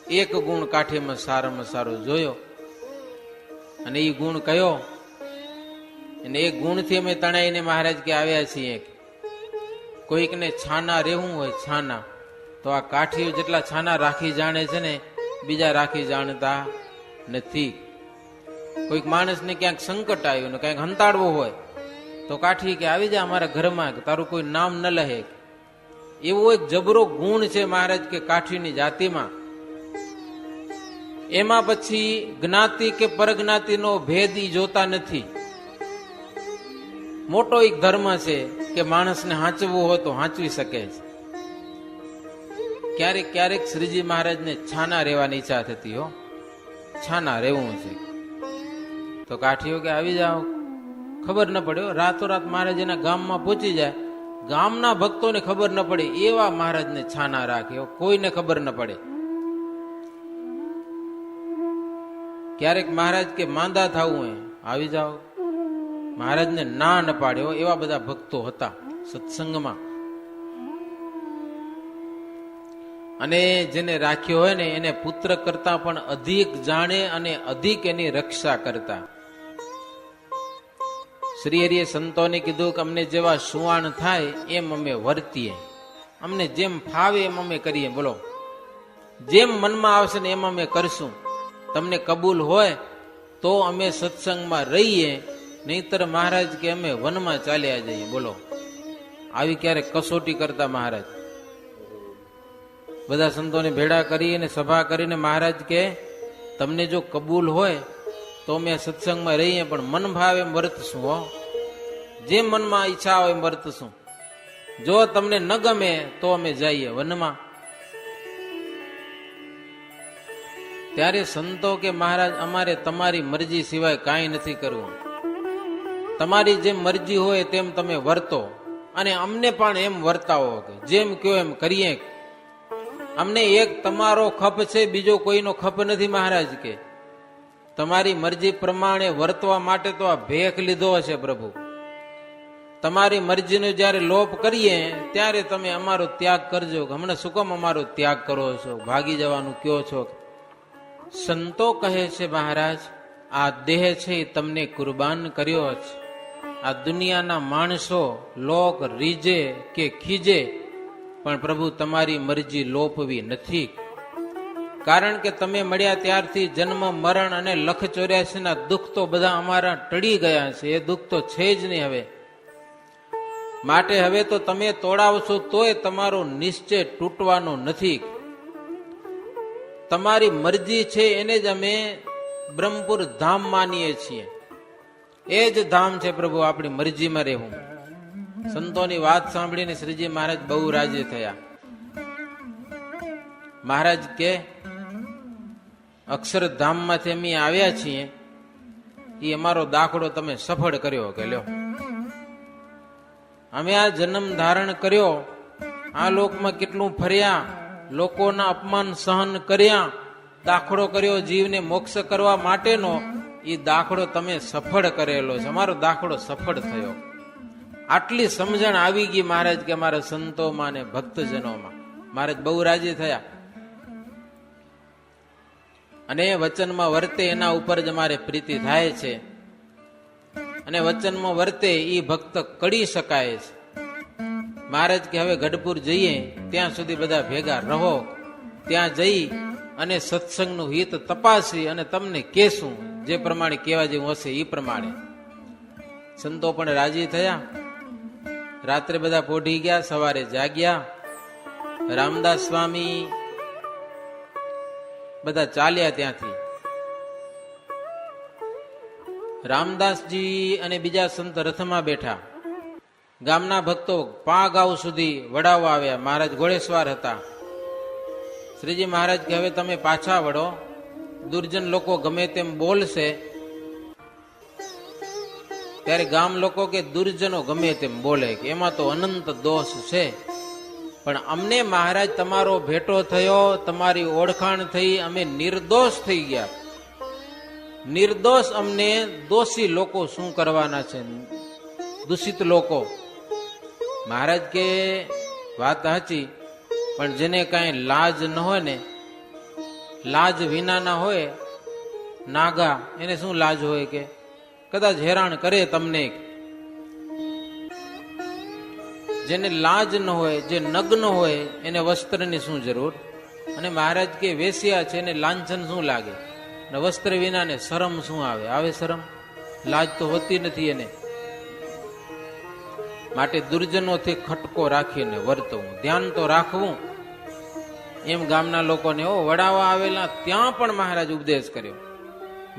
એક ગુણ કાઠીમાં સારામાં સારો જોયો, અને એ ગુણ કયો? અને એ ગુણથી અમે તણાઈને મહારાજ કે આવ્યા છીએ. કોઈકને છાના રહેવું હોય, છાના, તો આ કાઠીઓ જેટલા છાના રાખી જાણે છે ને, બીજા રાખી જાણતા નથી. કોઈક માણસને ક્યાંક સંકટ આવ્યું ને ક્યાંક હંતાડવું હોય તો કાઠી કે આવી જા અમારા ઘરમાં, તારું કોઈ નામ ન લહે. એવો એક જબરો ગુણ છે મહારાજ કે કાઠીની જાતિમાં. એમાં પછી જ્ઞાતિ કે પરજ્ઞાતિનો ભેદ ઈ જોતા નથી. મોટો એક ધર્મ છે કે માણસને હાંચવું હોય તો હાંચવી શકે છે. ક્યારેક ક્યારેક શ્રીજી મહારાજને છાના રહેવાની ઈચ્છા થતી, હો છાના રહેવું છે. તો કાઠીઓ કે આવી જાઓ. ખબર ન પડ્યો, રાતોરાત મહારાજ એના ગામમાં પહોંચી જાય, ગામના ભક્તોને ખબર ન પડે એવા મહારાજને છાના રાખ્યો, કોઈને ખબર ન પડે. ક્યારેક મહારાજ કે માંદા થવું હોય આવી જાઓ, મહારાજને ના ન પાડ્યો. એવા બધા ભક્તો હતા સત્સંગમાં. અને જેને રાખ્યો હોય ને એને પુત્ર કરતા પણ અધિક જાણે અને અધિક એની રક્ષા કરતા. શ્રી હરિએ સંતોને કીધું કે અમને જેવા સુવાણ થાય એમ અમે વર્તીએ, અમને જેમ ફાવે એમ અમે કરીએ. બોલો, જેમ મનમાં આવશે ને એમ અમે કરશું. તમને કબૂલ હોય તો અમે સત્સંગમાં રહીએ, નહીતર મહારાજ કે અમે વનમાં ચાલ્યા જઈએ. બોલો, આવી ક્યારેક કસોટી કરતા મહારાજ. બધા સંતોને ભેળા કરીને સભા કરીને મહારાજ કે તમને જો કબૂલ હોય તો અમે સત્સંગમાં રહીએ, પણ મન ભાવ એમ વર્તશું. હો, જેમ મનમાં ઈચ્છા હોય એમ વર્તશું. જો તમને ન ગમે તો અમે જઈએ વનમાં. ત્યારે સંતો કે મહારાજ અમારે તમારી મરજી સિવાય કાંઈ નથી કરવું. તમારી જેમ મરજી હોય તેમ તમે વર્તો, અને અમને પણ એમ વર્તાવો કે જેમ કયો એમ કરીએ. અમને એક તમારો ખપ છે, બીજો કોઈનો ખપ નથી. મહારાજ કે તમારી મરજી પ્રમાણે વર્તવા માટે તો આ ભેખ લીધો હશે પ્રભુ. તમારી મરજીનો જયારે લોપ કરીએ ત્યારે તમે અમારો ત્યાગ કરજો. હમણાં શું કામ અમારો ત્યાગ કરો છો, ભાગી જવાનું કયો છો? સંતો કહે છે મહારાજ આ દેહ છે એ તમને કુરબાન કર્યો છે. આ દુનિયાના માણસો લોક રીજે કે ખીજે, પણ પ્રભુ તમારી મરજી લોપવી નથી. કારણ કે તમે મળ્યા ત્યારથી જન્મ મરણ અને લખ 84 ના દુઃખ તો બધા અમારા ટળી ગયા છે. એ દુઃખ તો છે જ નહીં હવે. માટે હવે તો તમે તોડાવશો તોય તમારો નિશ્ચય તૂટવાનો નથી. તમારી મરજી છે એને જ અમે બ્રહ્મપુર ધામ માનીએ છીએ. એ જ ધામ છે પ્રભુ, આપણી મરજીમાં રહેવું. સંતોની વાત સાંભળીને શ્રીજી મહારાજ બહુ રાજી થયા. મહારાજ કે અક્ષરધામમાંથી અમે આવ્યા છીએ, એ અમારો દાખલો તમે સફળ કર્યો. કે લ્યો, અમે આ જન્મ ધારણ કર્યો, આ લોકમાં કેટલું ફર્યા, લોકોના અપમાન સહન કર્યા, દાખલો કર્યો જીવને મોક્ષ કરવા માટેનો. એ દાખલો તમે સફળ કરેલો છે, અમારો દાખલો સફળ થયો. આટલી સમજણ આવી ગઈ મહારાજ કે અમારા સંતોમાં ને ભક્તજનોમાં. મહારાજ બહુ રાજી થયા. અને વચનમાં વર્તે એના ઉપર જ અમારે પ્રીતિ થાય છે. અને વચનમાં વર્તે એ ભક્ત કડી શકાય છે. મહારાજ કે હવે ગઢપુર જઈએ, ત્યાં સુધી બધા ભેગા રહો, ત્યાં જઈ અને સત્સંગનું હિત તપાસી અને તમને કહેશું, જે પ્રમાણે કહેવા જેવું હશે એ પ્રમાણે. સંતો પણ રાજી થયા. રાત્રે બધા પોઢી ગયા, સવારે જાગ્યા. રામદાસ સ્વામી બધા ચાલ્યા ત્યાંથી. રામદાસજી અને બીજા સંત રથમાં બેઠા. ગામના ભક્તો પાગાવ સુધી વડાવવા આવ્યા. મહારાજ ઘોડેસવાર હતા. શ્રીજી મહારાજ કે હવે તમે પાછા વળો, દુર્જન લોકો ગમે તેમ બોલશે. ત્યારે ગામ લોકો કે દુર્જનો ગમે તેમ બોલે, કે એમાં તો અનંત દોષ છે, પણ અમને મહારાજ તમારો ભેટો થયો, તમારી ઓળખાણ થઈ, અમે નિર્દોષ થઈ ગયા. નિર્દોષ અમને દોષી લોકો શું કરવાના છે, દૂષિત લોકો. મહારાજ કે વાત સાચી, પણ જેને કાંઈ લાજ ન હોય ને લાજ વિનાના હોય નાગા, એને શું લાજ હોય કે કદાચ હેરાન કરે તમને. જેને લાજ ન હોય, જે નગ્ન હોય, એને વસ્ત્રની શું જરૂર? અને મહારાજ કે વેશ્યા છે એને લાંછન શું લાગે? ને વસ્ત્ર વિનાને શરમ શું આવે? આવે શરમ? લાજ તો હોતી નથી એને. માટે દુર્જનોથી ખટકો રાખીને વર્તવું, ધ્યાન તો રાખવું. એમ ગામના લોકોને વડાવા આવેલા ત્યાં પણ મહારાજ ઉપદેશ કર્યો.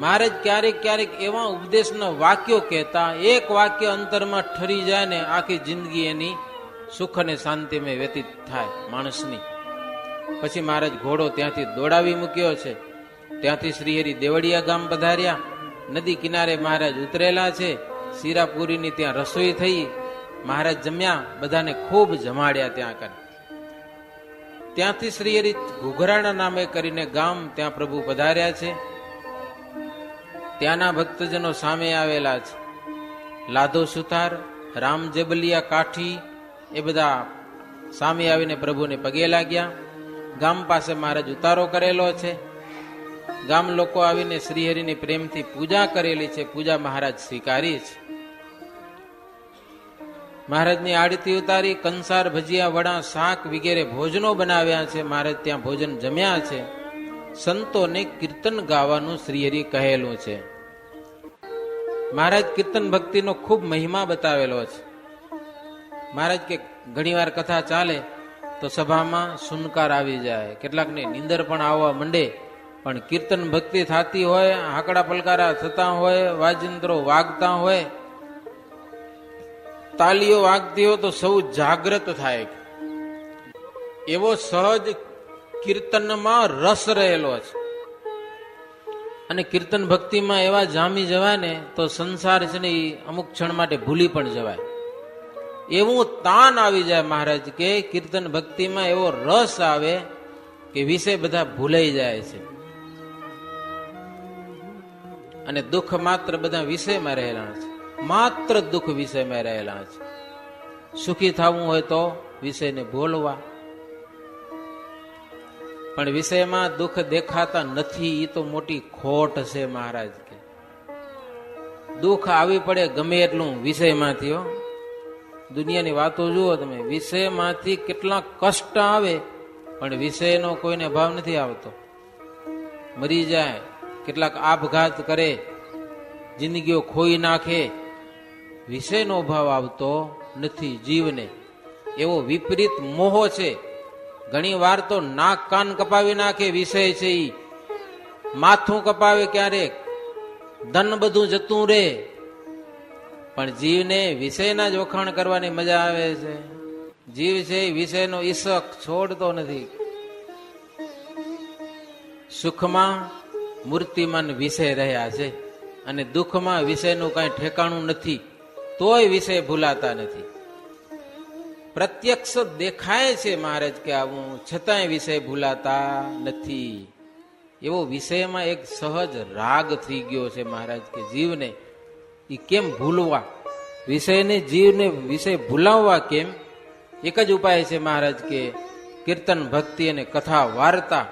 મહારાજ ક્યારેક ક્યારેક એવા ઉપદેશના વાક્યો કહેતા, એક વાક્ય અંતરમાં ઠરી જાય ને આખી જિંદગી એની સુખ અને શાંતિમાં વ્યતીત થાય માણસની. પછી મહારાજ ઘોડો ત્યાંથી દોડાવી મૂક્યો છે. ત્યાંથી શ્રીહરિ દેવળિયા ગામ પધાર્યા. નદી કિનારે મહારાજ ઉતરેલા છે. શીરાપુરીની ત્યાં રસોઈ થઈ. મહારાજ જમ્યા, બધાને ખૂબ જમાડ્યા. ત્યાં કરી ત્યાંથી શ્રીહરિ ઘુઘરાણા નામે કરીને ગામ, ત્યાં પ્રભુ પધાર્યા છે. ત્યાંના ભક્તજનો સામે આવેલા છે. લાધો સુથાર, રામ જેબલિયા કાઠી, એ બધા સામે આવીને પ્રભુને પગે લાગ્યા. ગામ પાસે મહારાજ ઉતારો કરેલો છે. ગામ લોકો આવીને શ્રીહરિની પ્રેમથી પૂજા કરેલી છે. પૂજા મહારાજ સ્વીકારી છે. મહારાજની આરતી ઉતારી, કંસાર, ભજીયા, વડા, શાક વગેરે ભોજનો બનાવ્યા છે. મહારાજ ત્યાં ભોજન જમ્યા છે. સંતોને કીર્તન ગાવાનું શ્રીહરિ કહેલું છે. મહારાજ કીર્તન ભક્તિનો ખૂબ મહિમા બતાવેલો છે. મહારાજ કે ઘણી વાર કથા ચાલે તો સભામાં સુનકાર આવી જાય, કેટલાકને નીંદર પણ આવવા માંડે, પણ કીર્તન ભક્તિ થતી હોય, હાકડા પલકારા થતા હોય, વાજિંત્રો વાગતા હોય, તાલીઓ વાગતી હોય તો સૌ જાગ્રત થાય. એવો સહજ કીર્તનમાં રસ રહેલો છે. અને કીર્તન ભક્તિમાં એવા જામી જવાય ને તો સંસાર છે ને એ અમુક ક્ષણ માટે ભૂલી પણ જવાય. એવું તાન આવી જાય. મહારાજ કે કીર્તન ભક્તિમાં એવો રસ આવે કે વિષય બધા ભૂલાઈ જાય છે. અને દુઃખ માત્ર બધા વિષયમાં રહેલા છે. માત્ર દુઃખ વિષયમાં રહેલા છે. સુખી થવું હોય તો વિષયને ભૂલવા. પણ વિષયમાં દુઃખ દેખાતા નથી, એ તો મોટી ખોટ છે. મહારાજ કે દુઃખ આવી પડે ગમે એટલું વિષયમાંથી. દુનિયાની વાતો જુઓ તમે, વિષયમાંથી કેટલા કષ્ટ આવે પણ વિષયનો કોઈને ભાવ નથી આવતો. મરી જાય, કેટલાક આપઘાત કરે, જિંદગીઓ ખોઈ નાખે, વિષયનો ભાવ આવતો નથી જીવને. એવો વિપરીત મોહ છે. ઘણી વાર તો નાક કાન કપાવી નાખે વિષય છે. ઈ માથું કપાવે, ક્યારેક ધન બધું જતું રહે, પણ જીવને વિષયના જ વખાણ કરવાની મજા આવે છે. જીવ છે વિષયનો ઈશક છોડતો નથી. સુખમાં મૂર્તિમાન વિષય રહ્યા છે અને દુઃખમાં વિષયનું કઈ ઠેકાણું નથી, તોય વિષય ભૂલાતા નથી. પ્રત્યક્ષ દેખાય છે મહારાજ કે આવું, છતાંય વિષય ભૂલાતા નથી. એવો વિષયમાં એક સહજ રાગ થઈ ગયો છે મહારાજ કે જીવને એ કેમ ભૂલવા, વિષયને જીવને વિષય ભૂલાવવા કેમ? એક જ ઉપાય છે મહારાજ કે કીર્તન ભક્તિ અને કથા વાર્તા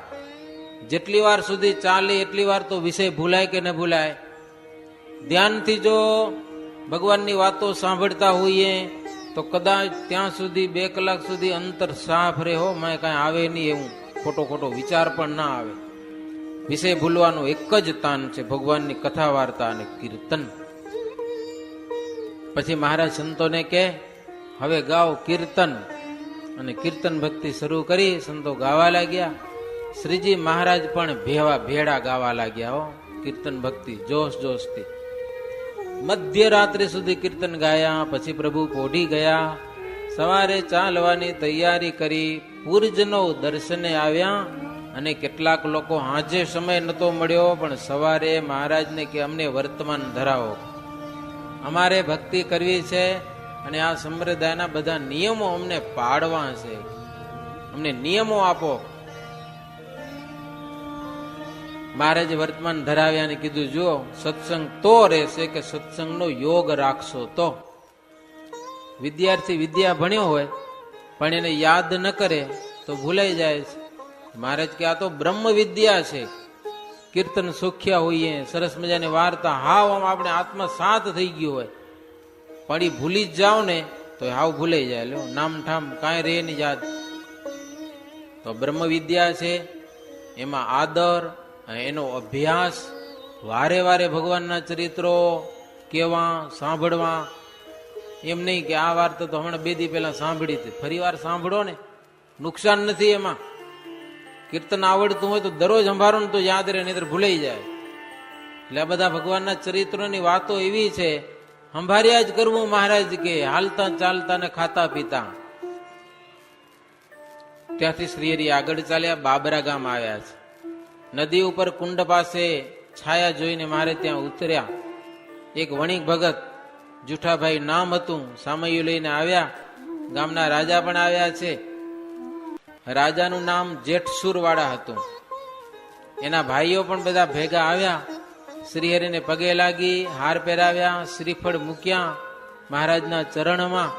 જેટલી વાર સુધી ચાલે એટલી વાર તો વિષય ભૂલાય કે ન ભૂલાય. ધ્યાનથી જો ભગવાનની વાતો સાંભળતા હોઈએ તો કદાચ ત્યાં સુધી 2 કલાક સુધી અંતર સાફ રહે હો, મને કઈ આવે નહીં, એવું ખોટો ખોટો વિચાર પણ ના આવે. વિષય ભૂલવાનું એક જ તાન છે, ભગવાનની કથા વાર્તા અને કીર્તન. પછી મહારાજ સંતોને કે હવે ગાઓ કીર્તન, અને કીર્તન ભક્તિ શરૂ કરી. સંતો ગાવા લાગ્યા. શ્રીજી મહારાજ પણ ભેડા ગાવા લાગ્યા હો, કીર્તન ભક્તિ જોશ જોશથી. મધ્યરાત્રિ સુધી કીર્તન ગાયા. પછી પ્રભુ પોઢી ગયા. સવારે ચાલવાની તૈયારી કરી. પૂર્જનો દર્શને આવ્યા. અને કેટલાક લોકો હાજે સમય નતો મળ્યો, પણ સવારે મહારાજને કે અમને વર્તમાન ધરાવો, અમારે ભક્તિ કરવી છે અને આ સંપ્રદાયના બધા નિયમો અમને પાડવા છે, અમને નિયમો આપો. મહારાજે વર્તમાન ધરાવ્યા અને કીધું જુઓ, સત્સંગ તો રહેશે કે સત્સંગનો યોગ રાખશો તો. વિદ્યાર્થી વિદ્યા ભણ્યો હોય પણ એને યાદ ન કરે તો ભૂલાઈ જાય છે. મહારાજ કે આ તો બ્રહ્મ વિદ્યા છે. કીર્તન સોખ્યા હોઈએ, સરસ મજાની વાર્તા, હાવ આમ આપણે આત્મા સાત થઈ ગયો હોય, પણ એ ભૂલી જ જાઓ ને તો હાવ ભૂલાઈ જાય. લ્યો નામ ઠામ કાંઈ રે નહીં યાદ. તો બ્રહ્મ વિદ્યા છે, એમાં આદર અને એનો અભ્યાસ, વારે વારે ભગવાનના ચરિત્રો કેવા, સાંભળવા. એમ નહીં કે આ વાર્તા તો હમણાં 2 દી પહેલા સાંભળી હતી, ફરી વાર સાંભળો ને, નુકસાન નથી એમાં. કીર્તન આવડતું હોય તો દરરોજ સંભાળો ને તો યાદ રહે, નહીં તો ભૂલાઈ જાય. એટલે આ બધા ભગવાનના ચરિત્રોની વાતો એવી છે, સંભાળ્યા જ કરવું. મહારાજ કે હાલતા ચાલતા ને ખાતા પીતા. ત્યાંથી શ્રીહરિ આગળ ચાલ્યા, બાબરા ગામ આવ્યા છે. નદી ઉપર કુંડ પાસે છાયા જોઈને મારે ત્યાં ઉતર્યા. એક વણિક ભગત, જુઠાભાઈ નામ હતું, સામૈયું લઈને આવ્યા. ગામના રાજા પણ આવ્યા છે. રાજાનું નામ જેઠસુરવાળા હતું. એના ભાઈઓ પણ બધા ભેગા આવ્યા. શ્રીહરિને પગે લાગી, હાર પહેરાવ્યા, શ્રીફળ મૂક્યા મહારાજના ચરણમાં.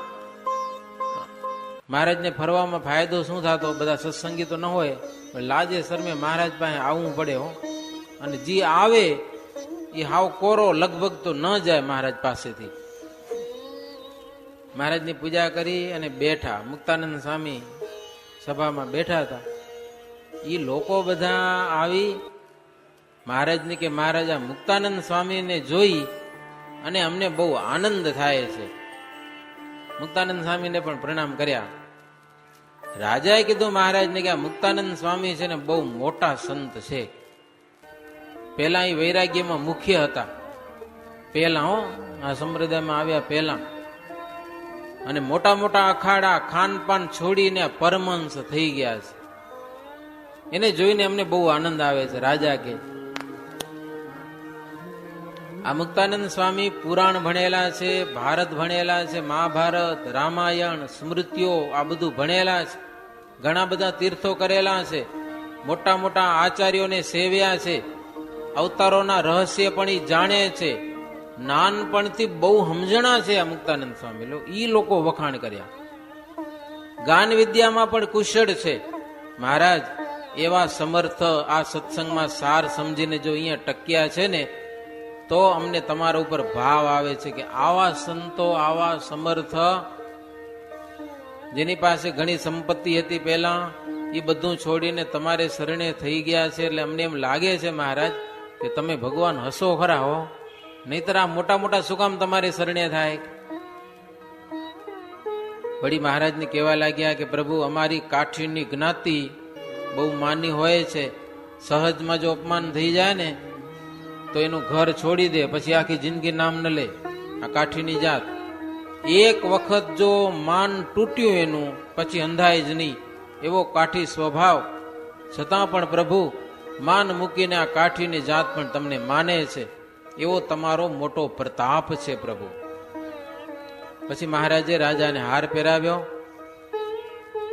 મહારાજને ફરવામાં ફાયદો શું થતો, બધા સત્સંગી તો ન હોય, પણ લાજે શરમે મહારાજ પાસે આવવું પડે હો. અને જે આવે એ હાવ કોરો, લગભગ તો ન જાય મહારાજ પાસેથી. મહારાજની પૂજા કરી અને બેઠા. મુક્તાનંદ સ્વામી સભામાં બેઠા હતા. એ લોકો બધા આવી મહારાજને કે મહારાજ આ મુક્તાનંદ સ્વામીને જોઈ અને અમને બહુ આનંદ થાય છે. મુક્તાનંદ સ્વામીને પણ પ્રણામ કર્યા. રાજાએ કીધું મહારાજને કે આ મુક્તાનંદ સ્વામી છે ને બહુ મોટા સંત છે. પહેલા એ વૈરાગ્યમાં મુખ્ય હતા, પહેલા હો, આ સંપ્રદાયમાં આવ્યા પહેલા. અને મોટા મોટા અખાડા, ખાનપાન છોડીને પરમહંસ થઈ ગયા છે. એને જોઈને અમને બહુ આનંદ આવે છે. રાજા કે આ મુક્તાનંદ સ્વામી પુરાણ ભણેલા છે, ભારત ભણેલા છે, મહાભારત, રામાયણ, સ્મૃતિઓ આ બધું ભણેલા છે. ઘણા બધા તીર્થો કરેલા છે, મોટા મોટા આચાર્યોને સેવ્યા છે, અવતારોના રહસ્ય પણ એ જાણે છે. નાનપણથી બહુ સમજણા છે આ મુક્તાનંદ સ્વામી. ઈ લોકો વખાણ કર્યા. ગાન વિદ્યામાં પણ કુશળ છે. મહારાજ એવા સમર્થ આ સત્સંગમાં સાર સમજીને જો અહીંયા ટક્યા છે ને, તો અમને તમારા ઉપર ભાવ આવે છે કે આવા સંતો, આવા સમર્થ, જેની પાસે ઘણી સંપત્તિ હતી પહેલા, એ બધું છોડીને તમારે શરણે થઈ ગયા છે. એટલે અમને એમ લાગે છે મહારાજ કે તમે ભગવાન હસો ખરા હો, નહીતર આ મોટા મોટા શું કામ તમારે શરણે થાય. વળી મહારાજને કહેવા લાગ્યા કે પ્રભુ અમારી કાઠીની જ્ઞાતિ બહુ માની હોય છે, સહજમાં જો અપમાન થઈ જાય ને તો એનું ઘર છોડી દે, પછી આખી જિંદગી નામ ન લે. આ કાઠીની જાત એક વખત જો માન તૂટ્યું એનું પછી અંધાય જ નહીં, એવો કાઠી સ્વભાવ. છતાં પણ પ્રભુ માન મૂકીને આ કાઠીની જાત પણ તમને માને છે, એવો તમારો મોટો પ્રતાપ છે પ્રભુ. પછી મહારાજે રાજાને હાર પહેરાવ્યો.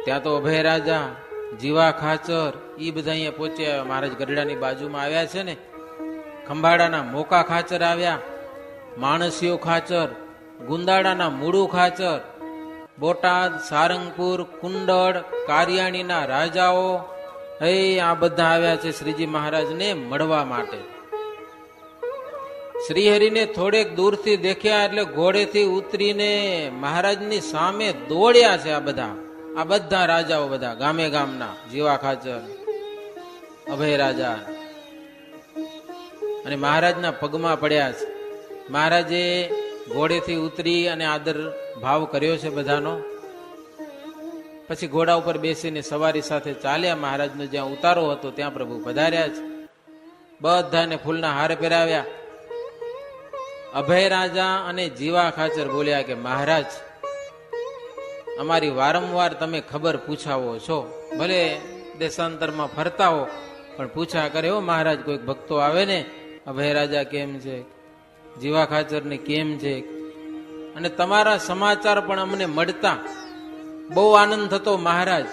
ત્યાં તો અભય રાજા, જીવા ખાચર, એ બધા અહીંયા પહોંચ્યા. મહારાજ ગઢડાની બાજુમાં આવ્યા છે ને. ખંભાળાના મોકા ખાચર આવ્યા, માણસીઓ ખાચર, ગુંદાળાના મૂળું ખાચર, બોટાદ, સારંગપુર, કુંડળ, કારિયાણીના રાજાઓ, આ બધા આવ્યા છે શ્રીજી મહારાજને મળવા માટે. શ્રીહરિને થોડેક દૂરથી દેખ્યા એટલે ઘોડેથી ઉતરીને મહારાજની સામે દોડ્યા છે. આ બધા રાજાઓ, બધા ગામે ગામના, જીવા ખાચર, અભય રાજા, અને મહારાજના પગમાં પડ્યા છે. મહારાજે ઘોડેથી ઉતરી અને આદર ભાવ કર્યો છે બધાનો. પછી ઘોડા ઉપર બેસીને સવારી સાથે ચાલ્યા. મહારાજનો જ્યાં ઉતારો હતો ત્યાં પ્રભુ પધાર્યા છે. બધાને ફૂલના હાર પહેરાવ્યા. અભય રાજા અને જીવા ખાચર બોલ્યા કે મહારાજ અમારી વારંવાર તમે ખબર પૂછાવો છો, ભલે દેશાંતરમાં ફરતા હો પણ પૂછા કરે હો મહારાજ. કોઈક ભક્તો આવે ને, અભય રાજા કેમ છે, જીવા ખાચર ને કેમ છે, અને તમારા સમાચાર પણ અમને મળતા બહુ આનંદ થતો મહારાજ.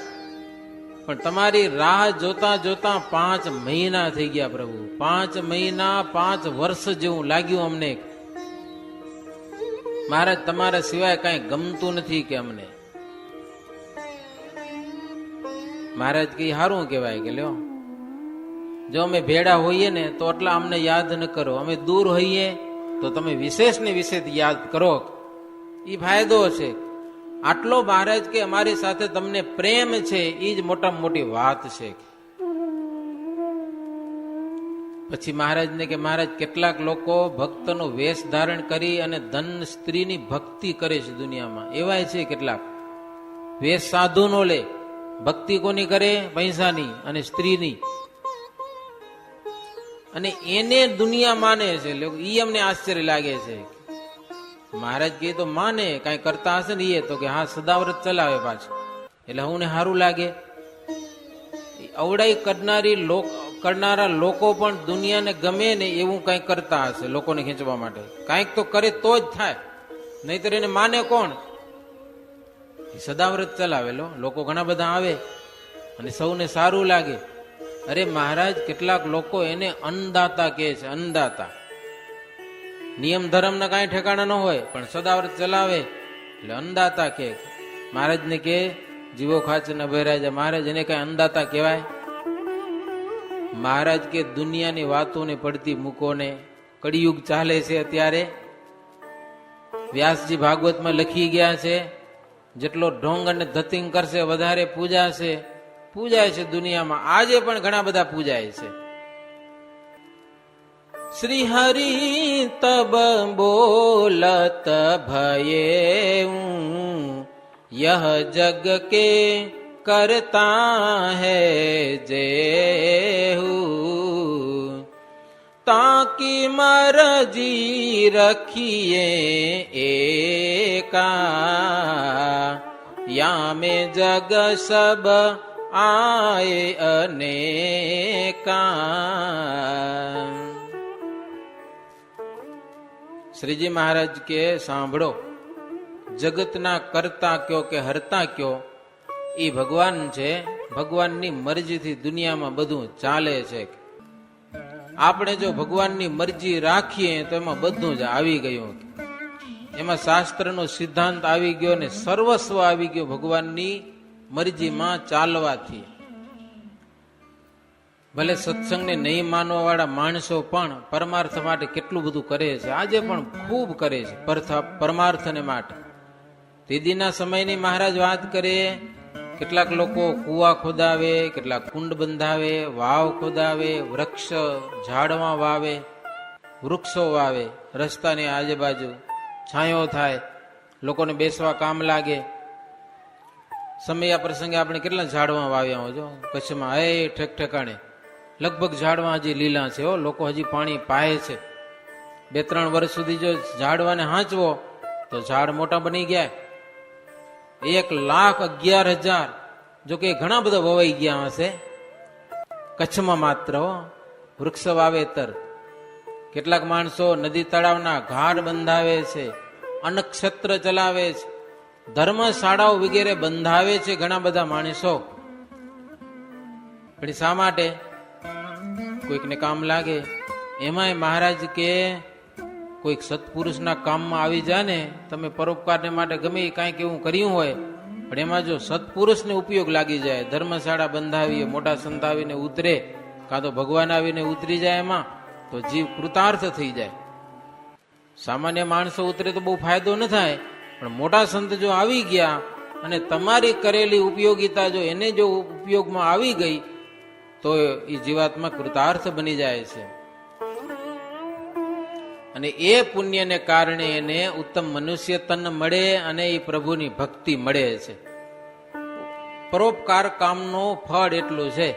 પણ તમારી રાહ જોતા જોતા 5 મહિના થઈ ગયા પ્રભુ. 5 મહિના, 5 વર્ષ જેવું લાગ્યું અમને. મહારાજ તમારા સિવાય કઈ ગમતું નથી કે અમને. મહારાજ કઈ સારું કહેવાય કે લ્યો, જો અમે ભેડા હોઈએ ને તો એટલા અમને યાદ ન કરો, અમે દૂર હોઈએ તો તમે વિશેષ ને વિશેષ યાદ કરો. એ ફાયદો છે. આટલો મહારાજ કે અમારી સાથે તમને પ્રેમ છે, એ જ મોટામાં મોટી વાત છે. પછી મહારાજને કે મહારાજ, કેટલાક લોકો ભક્તનો વેશ ધારણ કરી અને ધન સ્ત્રીની ભક્તિ કરે છે દુનિયામાં, એવાય છે કેટલાક. વેશ સાધુનો લે, ભક્તિ કોની કરે? પૈસાની અને સ્ત્રીની, અને એને દુનિયા માને છે. ઈ અમને આશ્ચર્ય લાગે છે. મહારાજ કહે તો માને, કઈ કરતા હશે ને એ તો કે હા સદાવ્રત ચલાવે પાછું, એટલે હું ને સારું લાગે. અવડાઈ કરનારા લોકો પણ દુનિયાને ગમે ને એવું કઈ કરતા હશે લોકોને ખેંચવા માટે. કઈક તો કરે તો જ થાય, નહીતર એને માને કોણ? સદાવ્રત ચલાવેલો લોકો ઘણા બધા આવે અને સૌને સારું લાગે. અરે મહારાજ, કેટલાક લોકો એને અન્નદાતા કહે છે, અન્નદાતા. નિયમ ધર્મના કાંઈ ઠેકાણા ન હોય પણ સદાવ્રત ચલાવે એટલે અન્નદાતા કે. મહારાજને કે જીવો ખાચ ન ભયરાજા, મહારાજ એને કઈ અન્નદાતા કહેવાય? મહારાજ કે દુનિયાની વાતોને પડતી મૂકો ને, કળિયુગ ચાલે છે અત્યારે. વ્યાસજી ભાગવતમાં લખી ગયા છે, જેટલો ઢોંગ અને ધતિંગ કરશે વધારે પૂજાશે. પૂજાય છે દુનિયામાં, આજે પણ ઘણા બધા પૂજાય છે. શ્રી હરિ તબ બોલત ભયે યહ જગ કે કરતા હૈ જેહુ તાકી મરજી રખીએ એકા યામે જગ સબ આય અનેકા. શ્રીજી મહારાજ કે સાંભળો, જગતના કરતા કયો કે હરતા કયો એ ભગવાન છે. ભગવાનની મરજીથી દુનિયામાં બધું ચાલે છે. આપણે જો ભગવાનની મરજી રાખીએ તો એમાં બધું જ આવી ગયું. એમાં શાસ્ત્રનો સિદ્ધાંત આવી ગયો ને સર્વસ્વ આવી ગયો ભગવાનની મરજીમાં ચાલવાથી. ભલે સત્સંગને નહીં માનવા વાળા માણસો પણ પરમાર્થ માટે કેટલું બધું કરે છે, આજે પણ ખૂબ કરે છે પરમાર્થને માટે. દીદીના સમયની મહારાજ વાત કરે, કેટલાક લોકો કુવા ખોદાવે, કેટલાક કુંડ બંધાવે, વાવ ખોદાવે, વૃક્ષ ઝાડવા વાવે, વૃક્ષો વાવે, રસ્તાની આજુબાજુ છાંયો થાય, લોકોને બેસવા કામ લાગે. સમયા પ્રસંગે આપણે કેટલા ઝાડવા વાવ્યા હોય જો કચ્છમાં, ઠેક ઠેકાણે લગભગ ઝાડવા હજી લીલા છે. લોકો હજી પાણી પાય છે. 2-3 વર્ષ સુધી જો ઝાડવાને હાંચવો તો ઝાડ મોટા બની ગયા. 1,11,000 જો કે ઘણા બધા વવાઈ ગયા હશે કચ્છમાં માત્ર વૃક્ષ વાવેતર. કેટલાક માણસો નદી તળાવના ઘાટ બંધાવે છે, અન્નક્ષેત્ર ચલાવે છે, ધર્મશાળાઓ વગેરે બંધાવે છે ઘણા બધા માણસો. પણ શા માટે? કોઈકને કામ લાગે. એમાંય મહારાજ કે કોઈક સત્પુરુષના કામમાં આવી જાય ને, તમે પરોપકારને માટે ગમે કાંઈક એવું કર્યું હોય પણ એમાં જો સત્પુરુષને ઉપયોગ લાગી જાય, ધર્મશાળા બંધાવીએ, મોટા સંત આવીને ઉતરે, કાં તો ભગવાન આવીને ઉતરી જાય એમાં, તો જીવ કૃતાર્થ થઈ જાય. સામાન્ય માણસો ઉતરે તો બહુ ફાયદો ન થાય, પણ મોટા સંત જો આવી ગયા અને તમારી કરેલી ઉપયોગિતા જો એને જો ઉપયોગમાં આવી ગઈ તો એ જીવાત્મા કૃતાર્થ બની જાય છે. અને એ પુણ્યને કારણે એને ઉત્તમ મનુષ્ય તન મળે અને એ પ્રભુની ભક્તિ મળે છે. પરોપકાર કામનો ફળ એટલું છે.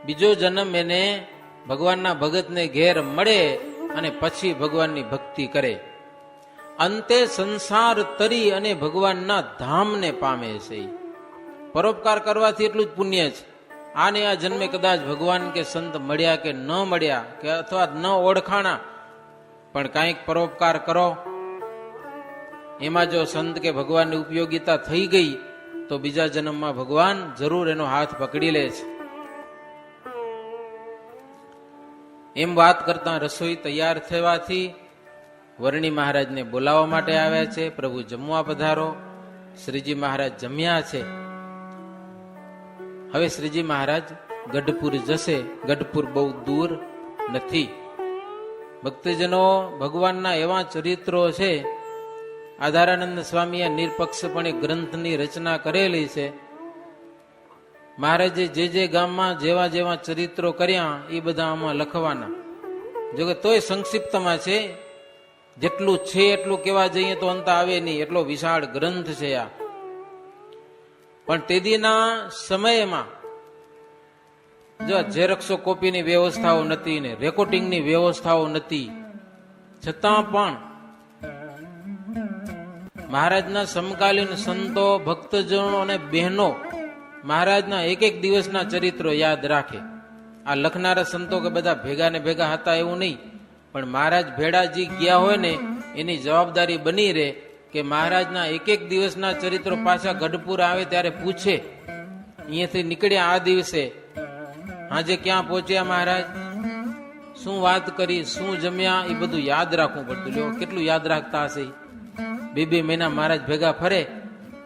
બીજો જન્મ એને ભગવાનના ભગતને ઘેર મળે અને પછી ભગવાનની ભક્તિ કરે. અંતે સંસાર તરી અને ભગવાનના ધામને પામે છે. પરોપકાર કરવાથી એટલું જ પુણ્ય છે. આને આ જન્મે કદાચ ભગવાન કે સંત મળ્યા કે ન મળ્યા કે અથવા ન ઓળખાણા, પણ કાંઈક પરોપકાર કરો, એમાં જો સંત કે ભગવાનની ઉપયોગિતા થઈ ગઈ તો બીજા જન્મમાં ભગવાન જરૂર એનો હાથ પકડી લે છે. એમ વાત કરતા રસોઈ તૈયાર થવાથી વર્ણી મહારાજને બોલાવવા માટે આવ્યા છે. પ્રભુ જમવા પધારો. શ્રીજી મહારાજ જમ્યા છે. હવે શ્રીજી મહારાજ ગઢપુર જશે. ગઢપુર બહુ દૂર નથી. ભક્તજનો, ભગવાનના એવા ચરિત્રો છે. આધારાનંદ સ્વામીએ નિરપક્ષપણે ગ્રંથની રચના કરેલી છે. મહારાજે જે ગામમાં જેવા જેવા ચરિત્રો કર્યા એ બધા આમાં લખવાના. જો કે તોય સંક્ષિપ્તમાં છે. જેટલું છે એટલું કેવા જઈએ તો અંત આવે નહીં, એટલો વિશાળ ગ્રંથ છે આ. પણ તેદીના સમયમાં જો ઝેરોક્સો કોપીની વ્યવસ્થાઓ નથી ને રેકોર્ડિંગની વ્યવસ્થાઓ નથી, છતાં પણ મહારાજના સમકાલીન સંતો, ભક્તજનો અને બહેનો મહારાજના એક એક દિવસના ચરિત્રો યાદ રાખે. આ લખનારા સંતો કે બધા ભેગા ને ભેગા હતા એવું નહીં, પણ મહારાજ ભેડાજી ગયા હોય ને એની જવાબદારી બની રહે કે મહારાજના એક એક દિવસના ચરિત્રો પાછા ગઢપુર આવે ત્યારે પૂછે, અહીંયાથી નીકળ્યા આ દિવસે આજે ક્યાં પહોંચ્યા મહારાજ, શું વાત કરી, શું જમ્યા, એ બધું યાદ રાખવું પડતું. લ્યો કેટલું યાદ રાખતા હશે. 2 મહિના મહારાજ ભેગા ફરે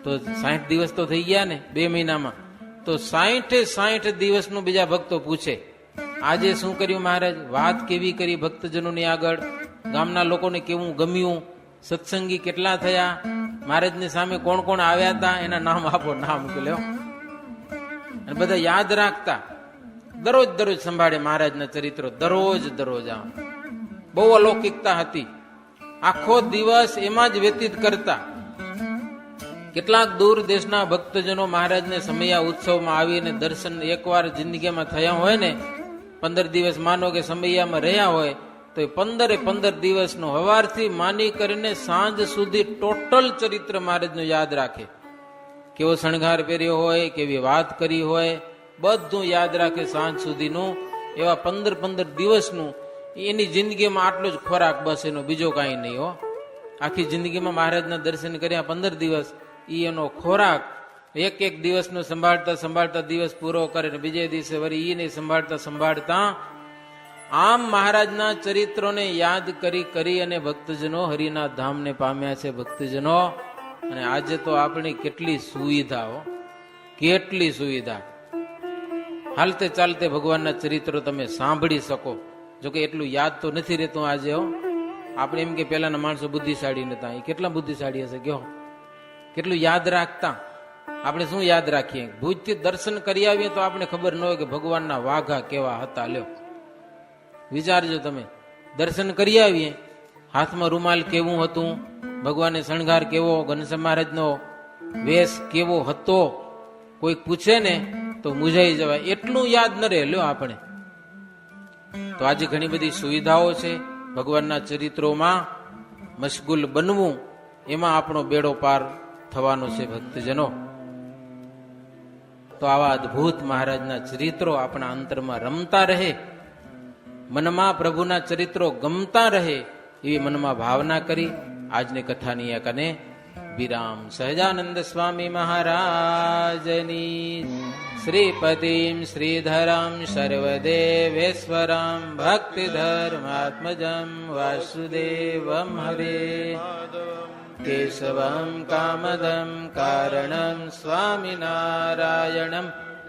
તો 60 દિવસ તો થઈ ગયા ને 2 મહિનામાં. તો 60 દિવસનું બીજા ભક્તો પૂછે, આજે શું કર્યું મહારાજ, વાત કેવી કરી ભક્તજનોની આગળ, ગામના લોકોને કેવું ગમ્યું, સત્સંગી કેટલા થયા, મહારાજની સામે કોણ કોણ આવ્યા હતા, એના નામ આપો, નામ લ્યો. અને બધા યાદ રાખતા. દરરોજ સંભાળે મહારાજના ચરિત્રો, દરરોજ આમ બહુ અલૌકિકતા હતી. આખો દિવસ એમાં જ વ્યતીત કરતા. કેટલાક દૂર દેશના ભક્તજનો મહારાજને સમયા ઉત્સવમાં આવીને દર્શન એકવાર જિંદગીમાં થયા હોય ને, 15 દિવસ માનો કે સમયામાં રહ્યા હોય તો એ 15 દિવસનો સવારથી માની કરીને સાંજ સુધી ટોટલ ચરિત્ર મહારાજનું યાદ રાખે. કેવો શણગાર પહેર્યો હોય, કેવી વાત કરી હોય, બધું યાદ રાખે સાંજ સુધીનું. એવા 15 દિવસનું એની જિંદગીમાં આટલો જ ખોરાક, બસ એનો બીજો કાંઈ નહીં હો. આખી જિંદગીમાં મહારાજના દર્શન કર્યા 15 દિવસ, એ એનો ખોરાક. એક દિવસનો સંભાળતા દિવસ પૂરો કરે ને બીજે દિવસે વળી એને સંભાળતા આમ મહારાજના ચરિત્રોને યાદ કરી અને ભક્તજનો હરિના ધામને પામ્યા છે. ભક્તજનો, અને આજે તો આપણી કેટલી સુવિધાઓ, કેટલી સુવિધા. હાલતે ચાલતે ભગવાનના ચરિત્રો તમે સાંભળી શકો. જોકે એટલું યાદ તો નથી રહેતું આજે હો. આપણે એમ કે પેલાના માણસો બુદ્ધિશાળી નતા, એ કેટલા બુદ્ધિશાળી હશે કયો, કેટલું યાદ રાખતા. આપણે શું યાદ રાખીએ, ભુજથી દર્શન કરી આવીએ તો આપણે ખબર ન હોય કે ભગવાનના વાઘા કેવા હતા. લ્યો વિચારજો તમે, દર્શન કરી આવીએ, હાથમાં રૂમાલ કેવું હતું, ભગવાનને શણગાર કેવો, ઘનશ્યામ મહારાજનો વેશ કેવો હતો, કોઈ પૂછે ને તો મૂંઝાઈ જવાય, એટલું યાદ ન રહે. લ્યો આપણે તો આજે ઘણી બધી સુવિધાઓ છે. ભગવાનના ચરિત્રોમાં મશગુલ બનવું, એમાં આપણો બેડો પાર થવાનો છે. ભક્તજનો, તો આવા અદભુત મહારાજના ચરિત્રો આપણા અંતરમાં રમતા રહે, મનમાં પ્રભુના ચરિત્રો ગમતા રહે, એવી મનમાં ભાવના કરી આજની કથાની કને વિરામ. સહજાનંદ સ્વામી મહારાજની શ્રીપતિમ શ્રીધરમ સર્વદેવેશ્વરમ ભક્તિધર્માત્મજમ વાસુદેવમ હરે કેશવમ કામદમ કારણમ સ્વામિનારાયણમ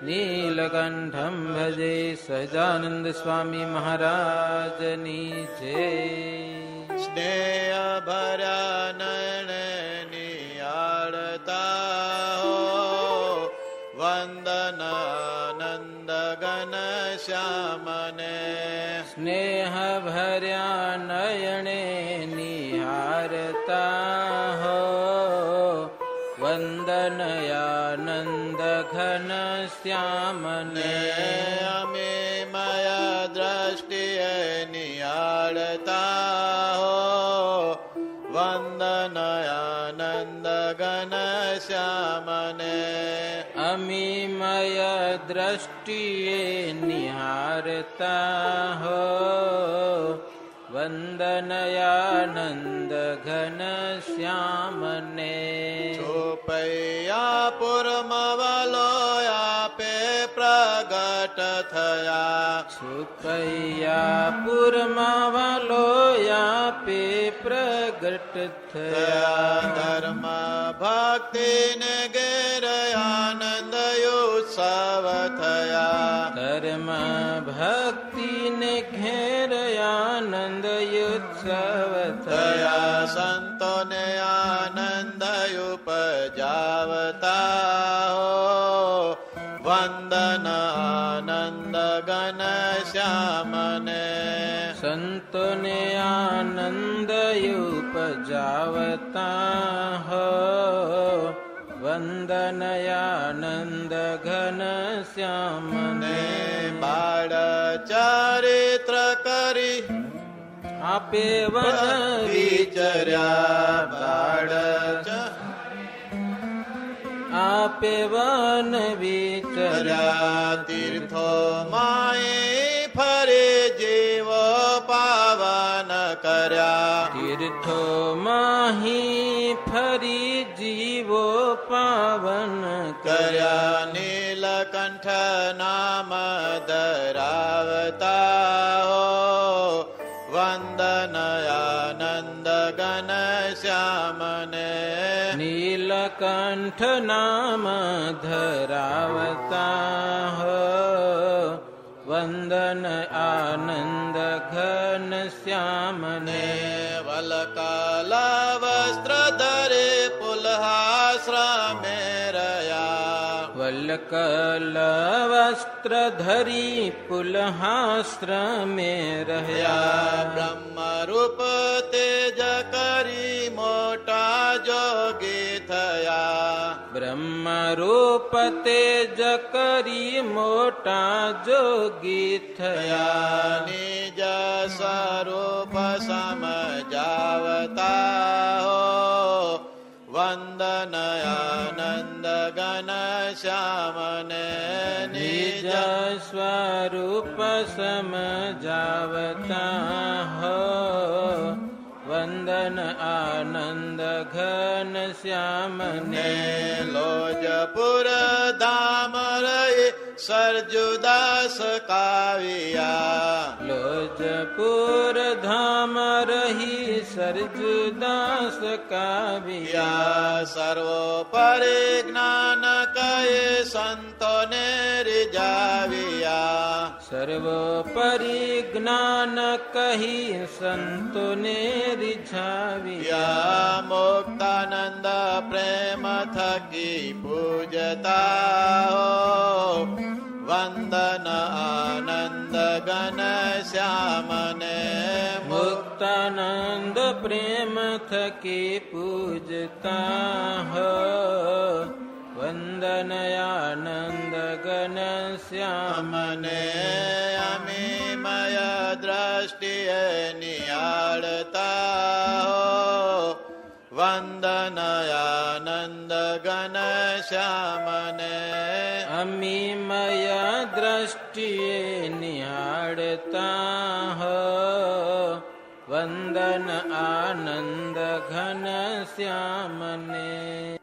નીલકંઠમ ભજે. સહજાનંદ સ્વામી મહારાજની જય. સ્નેહ ભર્યા નયનની આળતા વંદનાનંદ ઘન શ્યામને. સ્નેહ ભર્યા નયણે નિહારતા હો વંદનયાનંદ ઘન શ્યામને. અમે મયા દ્રષ્ટિએ નિહાળતા હો વંદનયાનંદ ઘન શ્યામને. અમીમય દ્રષ્ટિએ નિહારતા હો વંદનયાનંદ ઘન શ્યામને. ચોપૈયા પુરમવલો આપે પ્રગટ થયા. છુપૈયા પુરમવલો આપે પ્રગટ થયા. ધર્મ ભક્તિ ને ઘેર આનંદ ઉત્સવ થયા ધર્મ ભક્તિ ને ઘેર આનંદ ઉત્સવ થયા સંતોને આનંદ ઉપજાવતા હો વંદન આનંદ ઘન શ્યામને સંતોને આનંદ ઉપજાવતા હો વંદન આનંદ ઘન શ્યામને બાળ ચારિત્ર કરી આપે વન વિચર્યા બાળ આપે વન વિચર્યા ચર્યા તીર્થો માએ ફરે જીવો પાવન કર્યા તીર્થો માહી ફરી જીવો પાવન કર્યા નીલકંઠ નામ ધરાવતા હો વંદન આનંદ ઘન શ્યામને નીલકંઠ નામ ધરાવતા હો વંદન આનંદ ઘન શ્યામને વલકાલ વસ્ત્ર ધરે પુલહાશ્રમે રહ્યા વલ્કલ વસ્ત્ર ધરી પુલહાશ્રમે રહ્યા બ્રહ્મ રૂપ તેજ કરી મોટા જોગી થયા બ્રહ્મ રૂપ તેજ કરી મોટા જોગી થયા નિજ સ્વરૂપ સમજાવતા હો વંદન આનંદ ઘન શ્યામને નિજ સ્વરૂપ સમજાવતા હો વંદન આનંદ ઘન શ્યામને લોજપુર ધામ રહી સરજુદાસ કાવ્યા લોજપુર ધામ રહી સરજુદાસ કાવ્યા સર્વોપરી જ્ઞાન કહે સંતોને રીઝાવ્યા સર્વોપરી જ્ઞાન કહી સંતોને રીઝાવ્યા મુક્તાનંદ પ્રેમ થકી પૂજતા હો વંદન આનંદ ઘન શ્યામને મુક્તાનંદ પ્રેમ થકી પૂજતા હો વંદન આનંદ ઘન શ્યામને અમીમય દ્રષ્ટિએ નિહાળતા હો વંદન આનંદ ઘન શ્યામને અમીમય દ્રષ્ટિએ નિહાળતા હો વંદન આનંદ ઘન શ્યામને